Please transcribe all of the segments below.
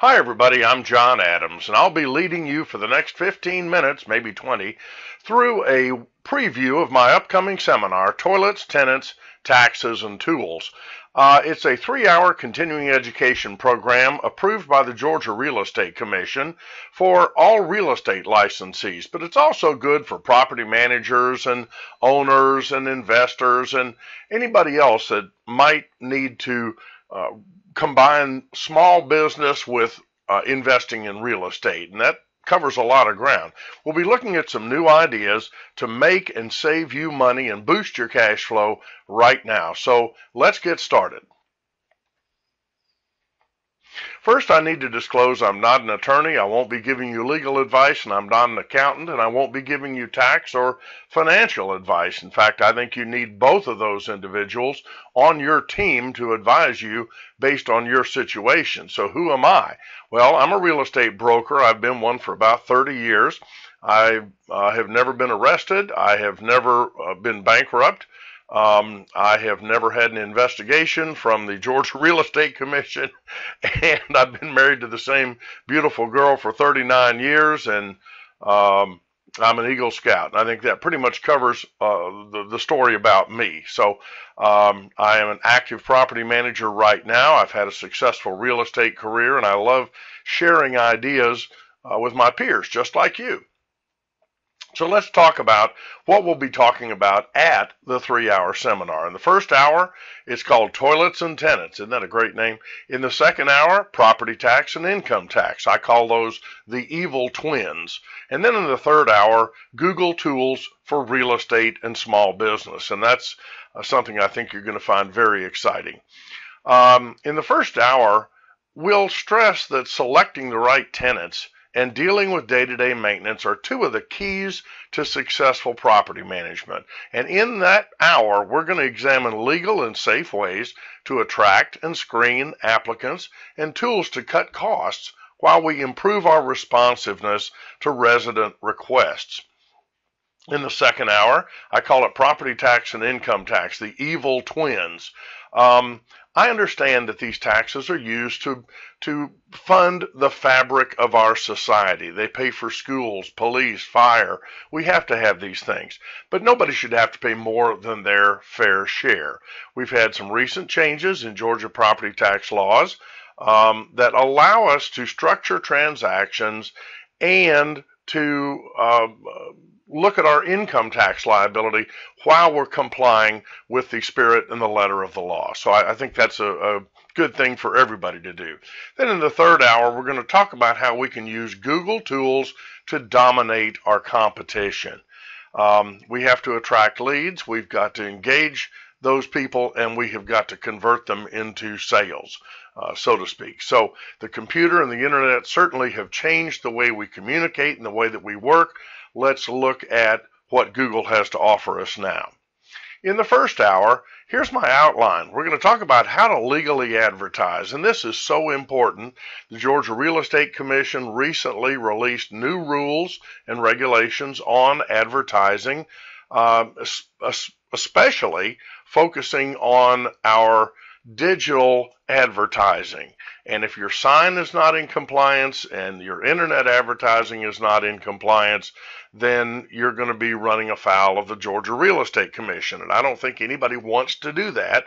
Hi, everybody. I'm John Adams, and I'll be leading you for the next 15 minutes, maybe 20, through a preview of my upcoming seminar, Toilets, Tenants, Taxes, and Tools. It's a 3-hour continuing education program approved by the Georgia Real Estate Commission for all real estate licensees, but it's also good for property managers and owners and investors and anybody else that might need to uh, combine small business with investing in real estate, and that covers a lot of ground. We'll be looking at some new ideas to make and save you money and boost your cash flow right now. So let's get started. First, I need to disclose I'm not an attorney. I won't be giving you legal advice, and I'm not an accountant, and I won't be giving you tax or financial advice. In fact, I think you need both of those individuals on your team to advise you based on your situation. So who am I? Well, I'm a real estate broker. I've been one for about 30 years. I have never been arrested. I have never been bankrupt. I have never had an investigation from the Georgia Real Estate Commission, and I've been married to the same beautiful girl for 39 years, and I'm an Eagle Scout. And I think that pretty much covers the story about me. So I am an active property manager right now. I've had a successful real estate career, and I love sharing ideas with my peers, just like you. So let's talk about what we'll be talking about at the 3-hour seminar. In the first hour, it's called Toilets and Tenants. Isn't that a great name? In the second hour, Property Tax and Income Tax. I call those the evil twins. And then in the third hour, Google Tools for Real Estate and Small Business. And that's something I think you're going to find very exciting. In the first hour, we'll stress that selecting the right tenants and dealing with day-to-day maintenance are two of the keys to successful property management. And in that hour, we're going to examine legal and safe ways to attract and screen applicants and tools to cut costs while we improve our responsiveness to resident requests. In the second hour, I call it property tax and income tax, the evil twins. I understand that these taxes are used to fund the fabric of our society. They pay for schools, police, fire. We have to have these things. But nobody should have to pay more than their fair share. We've had some recent changes in Georgia property tax laws that allow us to structure transactions and to look at our income tax liability while we're complying with the spirit and the letter of the law. So I think that's a good thing for everybody to do. Then in the third hour, we're going to talk about how we can use Google tools to dominate our competition. We have to attract leads. We've got to engage those people, and we have got to convert them into sales, so to speak. So the computer and the internet certainly have changed the way we communicate and the way that we work. Let's look at what Google has to offer us now. In the first hour, here's my outline. We're going to talk about how to legally advertise, and this is so important. The Georgia Real Estate Commission recently released new rules and regulations on advertising, especially focusing on our digital advertising. And if your sign is not in compliance and your internet advertising is not in compliance, then you're going to be running afoul of the Georgia Real Estate Commission. And I don't think anybody wants to do that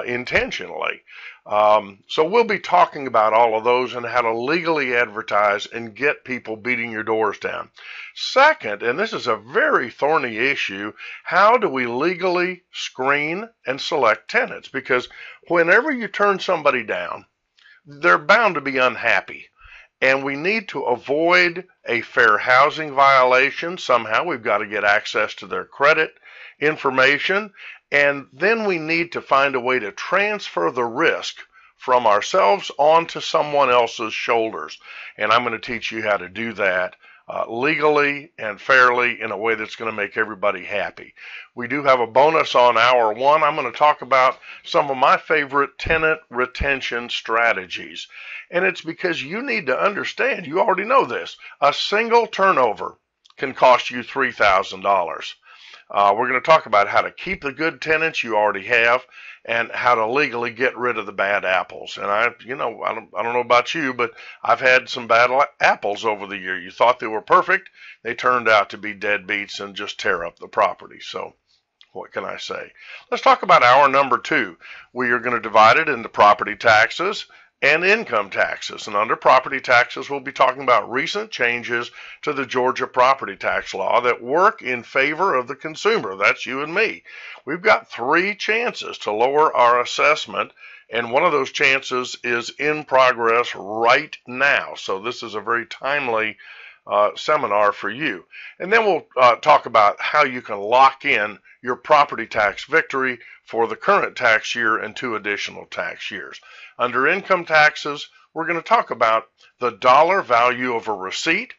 intentionally. So we'll be talking about all of those and how to legally advertise and get people beating your doors down. Second, and this is a very thorny issue, how do we legally screen and select tenants? Because whenever you turn somebody down, they're bound to be unhappy. And we need to avoid a fair housing violation. Somehow we've got to get access to their credit information. And then we need to find a way to transfer the risk from ourselves onto someone else's shoulders. And I'm going to teach you how to do that legally and fairly in a way that's going to make everybody happy. We do have a bonus on hour one. I'm going to talk about some of my favorite tenant retention strategies. And it's because you need to understand, you already know this, a single turnover can cost you $3,000. We're going to talk about how to keep the good tenants you already have and how to legally get rid of the bad apples. And I don't know about you, but I've had some bad apples over the year. You thought they were perfect. They turned out to be deadbeats and just tear up the property. So what can I say? Let's talk about hour number 2. We are going to divide it into property taxes and income taxes. And under property taxes, we'll be talking about recent changes to the Georgia property tax law that work in favor of the consumer. That's you and me. We've got 3 chances to lower our assessment, and one of those chances is in progress right now. So this is a very timely seminar for you. And then we'll talk about how you can lock in your property tax victory for the current tax year and 2 additional tax years. Under income taxes, we're going to talk about the dollar value of a receipt.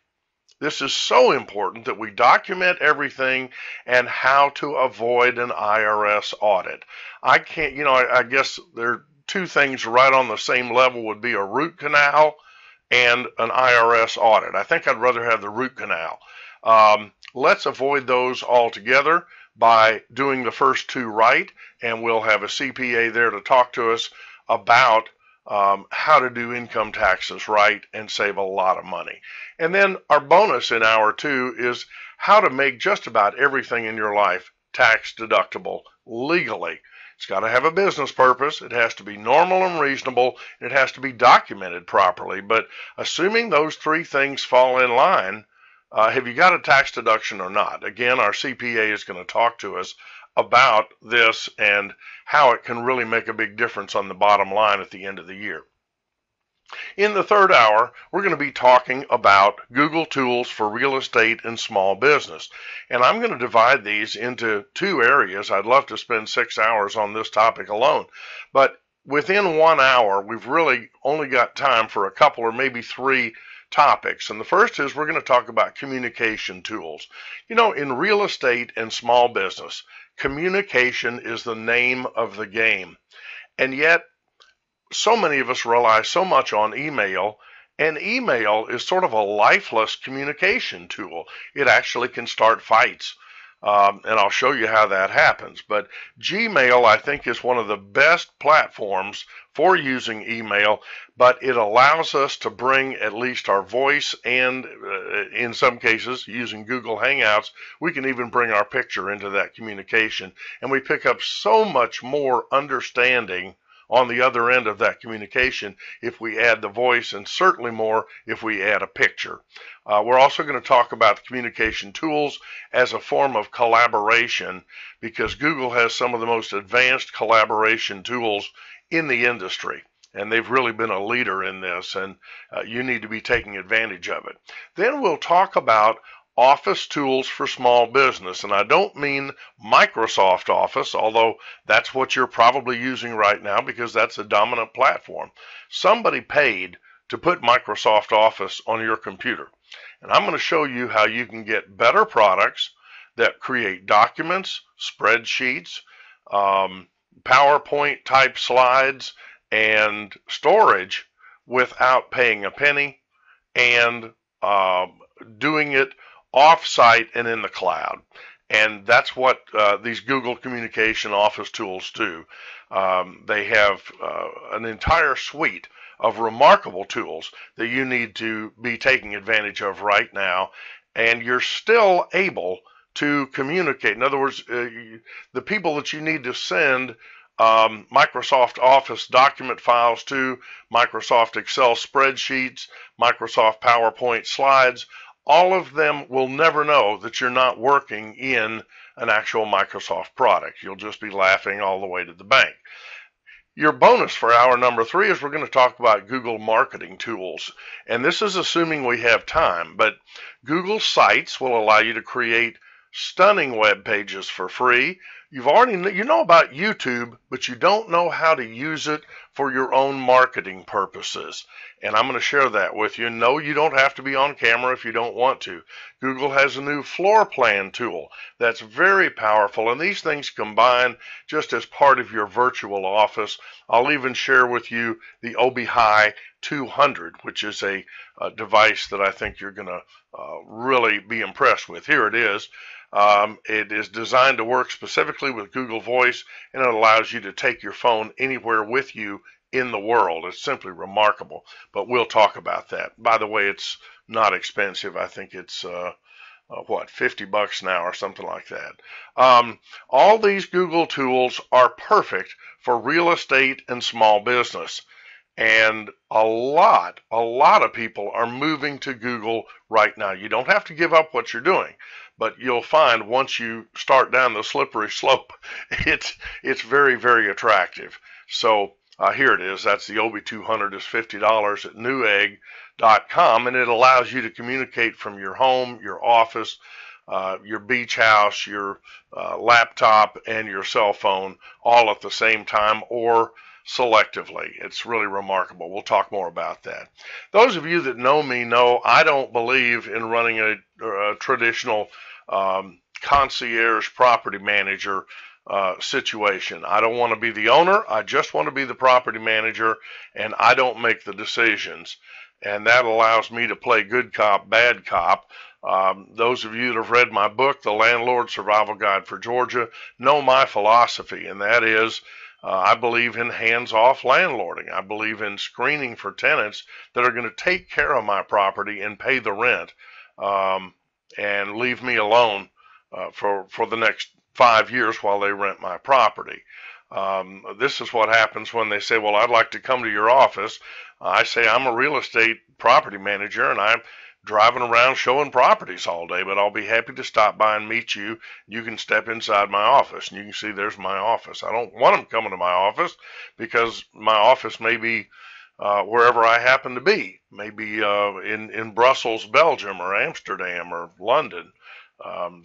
This is so important that we document everything and how to avoid an IRS audit. I guess there are 2 things right on the same level would be a root canal and an IRS audit. I think I'd rather have the root canal. Let's avoid those altogether by doing the first 2 right, and we'll have a CPA there to talk to us about how to do income taxes right and save a lot of money. And then our bonus in hour 2 is how to make just about everything in your life tax deductible legally. It's got to have a business purpose. It has to be normal and reasonable. It has to be documented properly. But assuming those 3 things fall in line, have you got a tax deduction or not? Again, our CPA is going to talk to us about this and how it can really make a big difference on the bottom line at the end of the year. In the 3rd hour, we're going to be talking about Google tools for real estate and small business. And I'm going to divide these into 2 areas. I'd love to spend 6 hours on this topic alone. But within 1 hour, we've really only got time for a couple or maybe 3 topics. And the first is we're going to talk about communication tools. In real estate and small business, communication is the name of the game. And yet, so many of us rely so much on email, and email is sort of a lifeless communication tool. It actually can start fights, and I'll show you how that happens. But Gmail, I think, is one of the best platforms for using email, but it allows us to bring at least our voice, and in some cases, using Google Hangouts, we can even bring our picture into that communication, and we pick up so much more understanding on the other end of that communication if we add the voice, and certainly more if we add a picture. We're also going to talk about the communication tools as a form of collaboration, because Google has some of the most advanced collaboration tools in the industry, and they've really been a leader in this, and you need to be taking advantage of it. Then we'll talk about Office tools for small business, and I don't mean Microsoft Office, although that's what you're probably using right now because that's a dominant platform. Somebody paid to put Microsoft Office on your computer, and I'm going to show you how you can get better products that create documents, spreadsheets, PowerPoint type slides, and storage without paying a penny, and doing it off-site and in the cloud. And that's what these Google Communication Office tools do. They have an entire suite of remarkable tools that you need to be taking advantage of right now, and you're still able to communicate. In other words, the people that you need to send Microsoft Office document files to, Microsoft Excel spreadsheets, Microsoft PowerPoint slides, all of them will never know that you're not working in an actual Microsoft product. You'll just be laughing all the way to the bank. Your bonus for hour number 3 is we're going to talk about Google marketing tools. And this is assuming we have time, but Google Sites will allow you to create stunning web pages for free. You know about YouTube, but you don't know how to use it for your own marketing purposes. And I'm going to share that with you. No, you don't have to be on camera if you don't want to. Google has a new floor plan tool that's very powerful, and these things combine just as part of your virtual office. I'll even share with you the ObiHi 200, which is a device that I think you're going to really be impressed with. Here it is. It is designed to work specifically with Google Voice, and it allows you to take your phone anywhere with you in the world. It's simply remarkable, but we'll talk about that. By the way, it's not expensive. I think it's $50 now or something like that. All these Google tools are perfect for real estate and small business. And a lot of people are moving to Google right now. You don't have to give up what you're doing, but you'll find once you start down the slippery slope, it's very, very attractive. So here it is. That's the OB200 is $50 at newegg.com, and it allows you to communicate from your home, your office, your beach house, your laptop, and your cell phone all at the same time or selectively. It's really remarkable. We'll talk more about that. Those of you that know me know I don't believe in running a traditional concierge property manager situation. I don't want to be the owner. I just want to be the property manager, and I don't make the decisions. And that allows me to play good cop, bad cop. Those of you that have read my book, The Landlord Survival Guide for Georgia, know my philosophy, and that is I believe in hands-off landlording. I believe in screening for tenants that are going to take care of my property and pay the rent, and leave me alone for the next 5 years while they rent my property. This is what happens when they say, well, I'd like to come to your office. I say I'm a real estate property manager and I'm driving around showing properties all day, but I'll be happy to stop by and meet you. You can step inside my office and you can see there's my office. I don't want them coming to my office because my office may be wherever I happen to be, maybe in Brussels, Belgium, or Amsterdam, or London.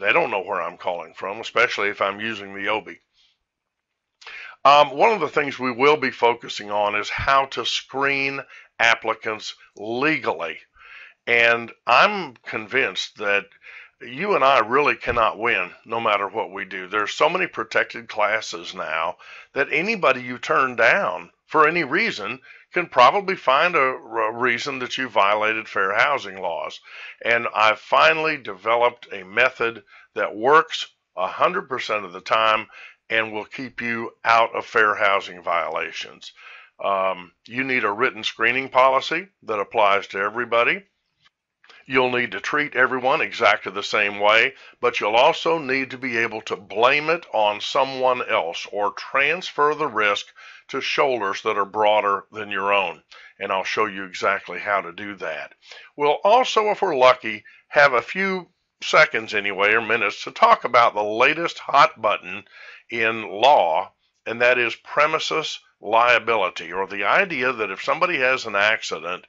They don't know where I'm calling from, especially if I'm using the OBI. One of the things we will be focusing on is how to screen applicants legally. And I'm convinced that you and I really cannot win no matter what we do. There's so many protected classes now that anybody you turn down for any reason can probably find a reason that you violated fair housing laws. And I've finally developed a method that works 100% of the time and will keep you out of fair housing violations. You need a written screening policy that applies to everybody. You'll need to treat everyone exactly the same way, but you'll also need to be able to blame it on someone else or transfer the risk to shoulders that are broader than your own. And I'll show you exactly how to do that. We'll also, if we're lucky, have a few seconds anyway, or minutes, to talk about the latest hot button in law, and that is premises liability, or the idea that if somebody has an accident,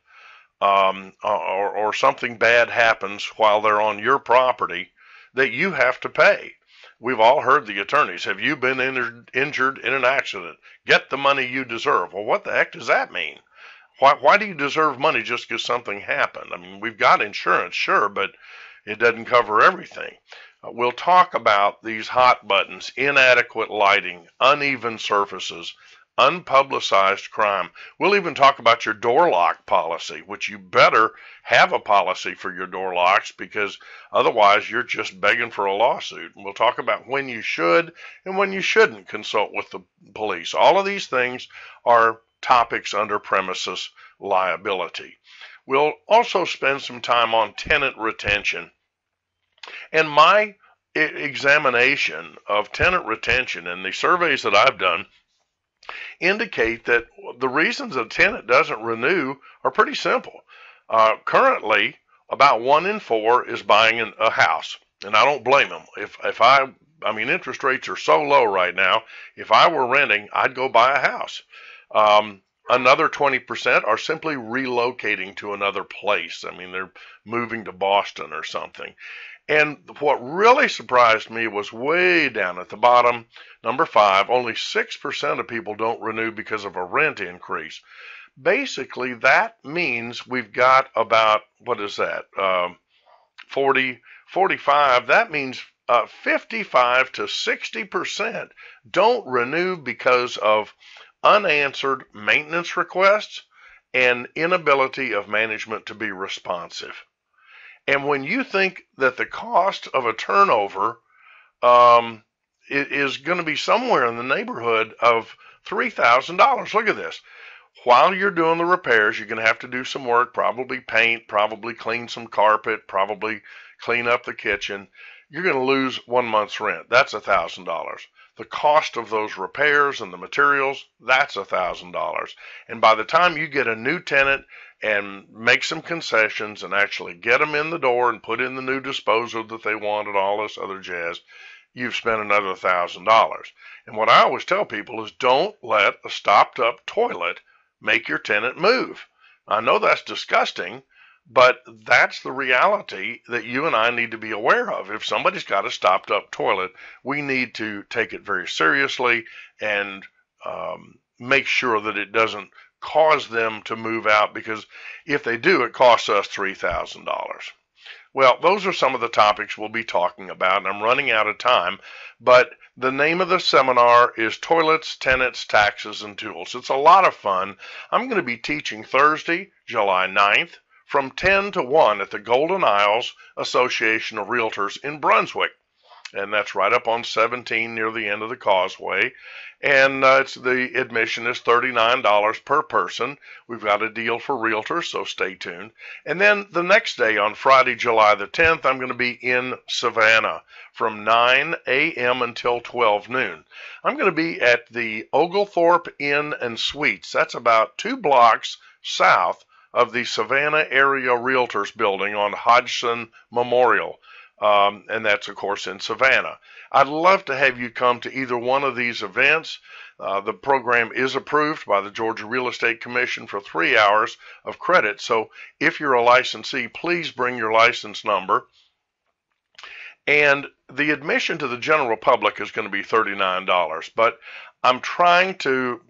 or something bad happens while they're on your property, that you have to pay. We've all heard the attorneys, have you been injured in an accident? Get the money you deserve. Well, what the heck does that mean? Why do you deserve money just because something happened? I mean, we've got insurance, sure, but it doesn't cover everything. We'll talk about these hot buttons, inadequate lighting, uneven surfaces, unpublicized crime. We'll even talk about your door lock policy, which you better have a policy for your door locks because otherwise you're just begging for a lawsuit. And we'll talk about when you should and when you shouldn't consult with the police. All of these things are topics under premises liability. We'll also spend some time on tenant retention. And my examination of tenant retention and the surveys that I've done indicate that the reasons a tenant doesn't renew are pretty simple. Currently, about 1 in 4 is buying a house, and I don't blame them. I mean, interest rates are so low right now. If I were renting, I'd go buy a house. Another 20% are simply relocating to another place. I mean, they're moving to Boston or something. And what really surprised me was way down at the bottom, number 5, only 6% of people don't renew because of a rent increase. Basically, that means we've got about, 45, that means 55 to 60% don't renew because of unanswered maintenance requests and inability of management to be responsive. And when you think that the cost of a turnover um, it is going to be somewhere in the neighborhood of $3,000. Look at this. While you're doing the repairs, you're going to have to do some work, probably paint, probably clean some carpet, probably clean up the kitchen. You're going to lose 1 month's rent. That's $1,000. The cost of those repairs and the materials, that's $1,000. And by the time you get a new tenant and make some concessions and actually get them in the door and put in the new disposal that they want and all this other jazz, you've spent another $1,000. And what I always tell people is don't let a stopped up toilet make your tenant move. I know that's disgusting, but that's the reality that you and I need to be aware of. If somebody's got a stopped up toilet, we need to take it very seriously and make sure that it doesn't cause them to move out, because if they do, it costs us $3,000. Well, those are some of the topics we'll be talking about, and I'm running out of time, but the name of the seminar is Toilets, Tenants, Taxes, and Tools. It's a lot of fun. I'm going to be teaching Thursday, July 9th, from 10 to 1 at the Golden Isles Association of Realtors in Brunswick. And that's right up on 17 near the end of the causeway. And the admission is $39 per person. We've got a deal for realtors, so stay tuned. And then the next day, on Friday, July the 10th, I'm going to be in Savannah from 9 a.m. until 12 noon. I'm going to be at the Oglethorpe Inn and Suites. That's about 2 blocks south of the Savannah Area Realtors building on Hodgson Memorial. And that's, of course, in Savannah. I'd love to have you come to either one of these events. The program is approved by the Georgia Real Estate Commission for 3 hours of credit. So if you're a licensee, please bring your license number. And the admission to the general public is going to be $39. But I'm trying to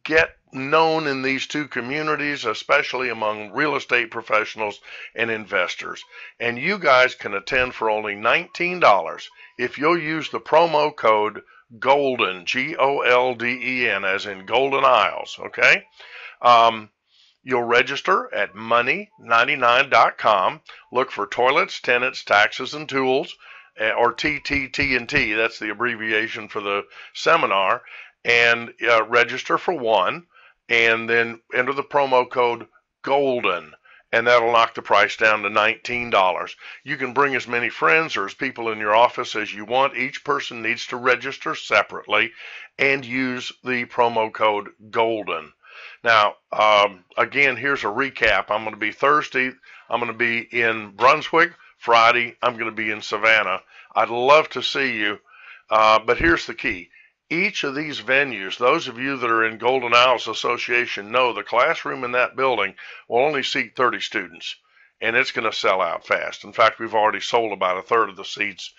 get known in these two communities, especially among real estate professionals and investors. And you guys can attend for only $19 if you'll use the promo code GOLDEN, GOLDEN, as in Golden Isles, okay? You'll register at money99.com. Look for Toilets, Tenants, Taxes, and Tools, or TTT&T. That's the abbreviation for the seminar. And register for one, and then enter the promo code GOLDEN, and that'll knock the price down to $19. You can bring as many friends or as people in your office as you want. Each person needs to register separately and use the promo code GOLDEN. Now, again, here's a recap. I'm going to be Thursday, I'm going to be in Brunswick. Friday, I'm going to be in Savannah. I'd love to see you, but here's the key. Each of these venues, those of you that are in Golden Isles Association know the classroom in that building will only seat 30 students, and it's going to sell out fast. In fact, we've already sold about a third of the seats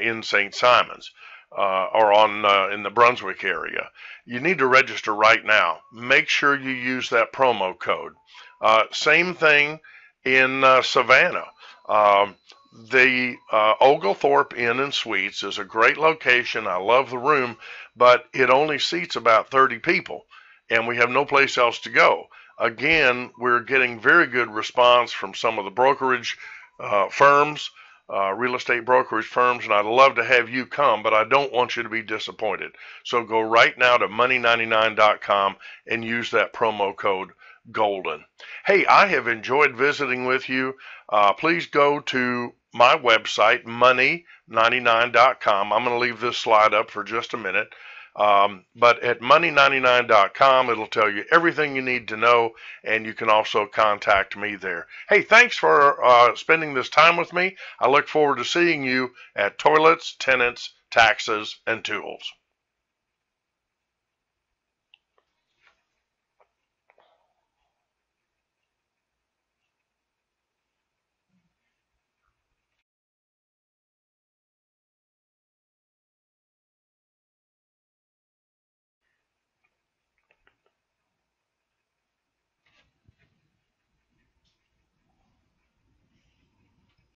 in St. Simons or in the Brunswick area. You need to register right now. Make sure you use that promo code. Same thing in Savannah. The Oglethorpe Inn and Suites is a great location. I love the room, but it only seats about 30 people, and we have no place else to go. Again, we're getting very good response from some of the brokerage firms, real estate brokerage firms, and I'd love to have you come, but I don't want you to be disappointed. So go right now to money99.com and use that promo code GOLDEN. Hey, I have visiting with you. Please go to my website, money99.com. I'm going to leave this slide up for just a minute. But at money99.com, it'll tell you everything you need to know, and you can also contact me there. Hey, thanks for spending this time with me. I look forward to seeing you at Toilets, Tenants, Taxes, and Tools.